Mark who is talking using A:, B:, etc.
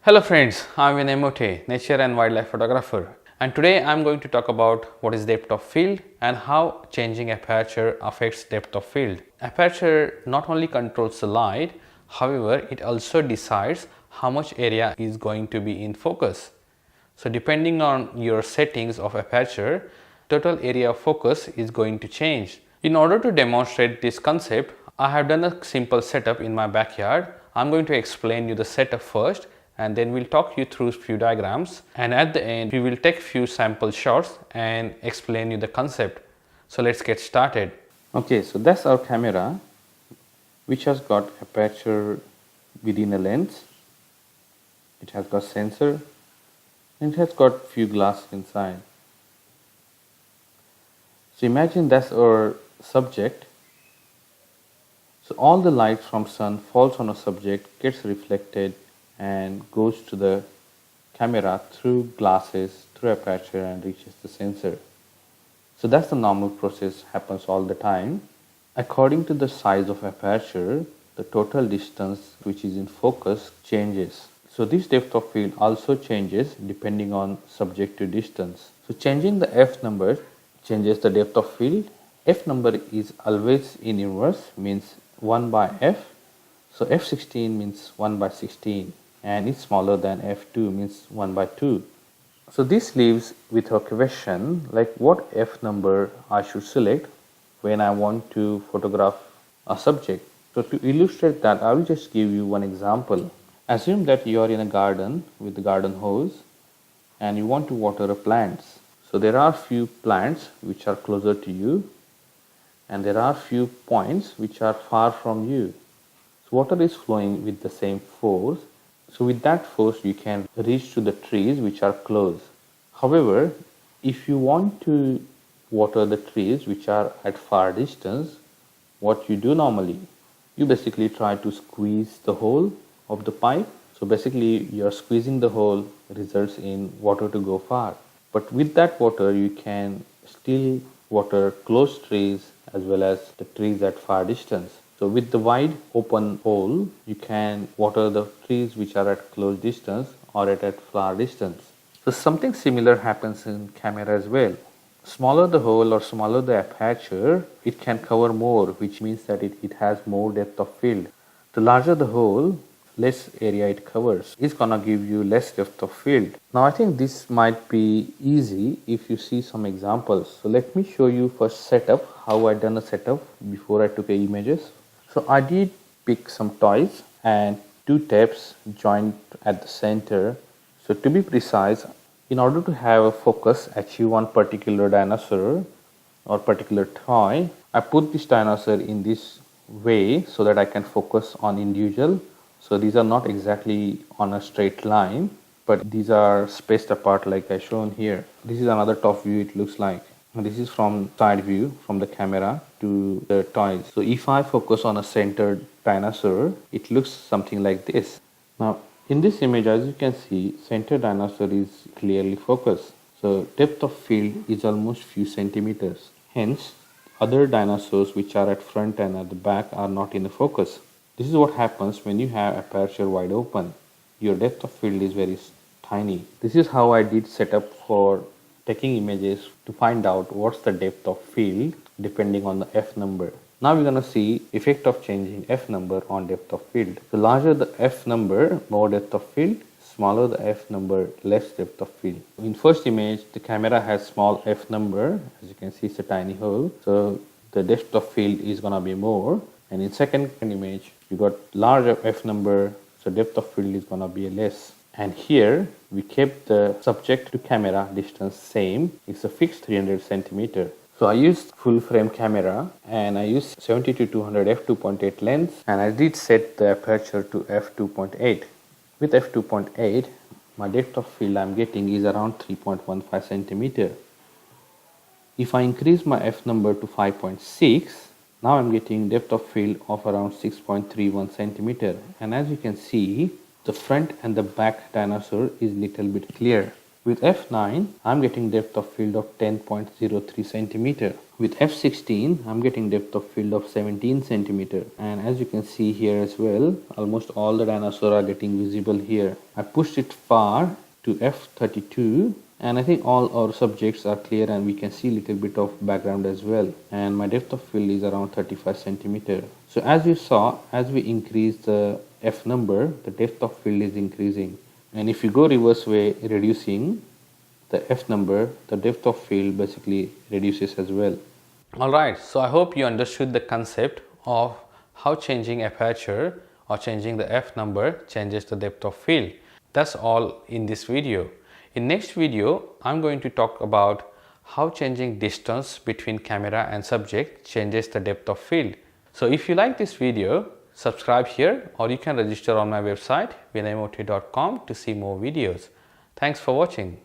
A: Hello friends, I'm Vinay Mote, nature and wildlife photographer, and today I'm going to talk about what is depth of field and how changing aperture affects depth of field. Aperture not only controls the light, however it also decides how much area is going to be in focus. So depending on your settings of aperture, total area of focus is going to change. In order to demonstrate this concept, I have done a simple setup in my backyard. I'm going to explain you the setup first, and then we'll talk you through few diagrams, and at the end we will take few sample shots and explain you the concept. So let's get started. Okay, so that's our camera which has got aperture within a lens. It has got sensor and it has got few glass inside. So imagine that's our subject. So all the light from sun falls on a subject, gets reflected and goes to the camera through glasses, through aperture and reaches the sensor. So that's the normal process, happens all the time. According to the size of aperture, the total distance which is in focus changes. So this depth of field also changes depending on subjective distance. So changing the f number changes the depth of field. F number is always in inverse, means 1 by f. So f16 means 1 by 16 and it's smaller than f2 means 1 by 2. So this leaves with a question like what f number I should select when I want to photograph a subject. So to illustrate that, I will just give you one example. Assume that you are in a garden with the garden hose and you want to water a plants. So there are few plants which are closer to you and there are few points which are far from you. So water is flowing with the same force. So with that force you can reach to the trees which are close. However, if you want to water the trees which are at far distance, what you do normally, you basically try to squeeze the hole of the pipe. So basically your squeezing the hole results in water to go far. But with that water you can still water close trees as well as the trees at far distance. So with the wide open hole, you can water the trees which are at close distance or at far distance. So something similar happens in camera as well. Smaller the hole or smaller the aperture, it can cover more, which means that it has more depth of field. The larger the hole, less area it covers. It's gonna give you less depth of field. Now I think this might be easy if you see some examples. So let me show you first setup, how I done a setup before I took images. So I did pick some toys and two tapes joined at the center. So to be precise, in order to have a focus achieve one particular dinosaur or particular toy, I put this dinosaur in this way so that I can focus on individual. So these are not exactly on a straight line, but these are spaced apart like I shown here. This is another top view it looks like. This is from side view from the camera to the toys. So if I focus on a centered dinosaur, it looks something like this. Now in this image, as you can see, centered dinosaur is clearly focused. So depth of field is almost few centimeters. Hence, other dinosaurs which are at front and at the back are not in the focus. This is what happens when you have aperture wide open. Your depth of field is very tiny. This is how I did setup for taking images to find out what's the depth of field depending on the f number. Now we're going to see effect of changing f number on depth of field. The larger the f number, more depth of field. Smaller the f number, less depth of field. In first image, the camera has small f number. As you can see, it's a tiny hole. So the depth of field is going to be more. And in second image, you got larger f number. So depth of field is going to be less. And here we kept the subject to camera distance same. It's a fixed 300 centimeter. So I used full frame camera and I used 70-200 f2.8 lens and I did set the aperture to f2.8. With f2.8, my depth of field I'm getting is around 3.15 centimeter. If I increase my f number to 5.6, now I'm getting depth of field of around 6.31 centimeter. And as you can see, the front and the back dinosaur is little bit clear. With f9, I'm getting depth of field of 10.03 centimeter. With f16, I'm getting depth of field of 17 centimeter. And as you can see here as well, almost all the dinosaurs are getting visible here. I pushed it far to f32, and I think all our subjects are clear and we can see a little bit of background as well. And my depth of field is around 35 centimeter. So as you saw, as we increase the f number, the depth of field is increasing. And if you go reverse way, reducing the f number, the depth of field basically reduces as well. Alright, so I hope you understood the concept of how changing aperture or changing the f number changes the depth of field. That's all in this video. In next video, I'm going to talk about how changing distance between camera and subject changes the depth of field. So if you like this video, subscribe here, or you can register on my website vinaymote.com to see more videos. Thanks for watching.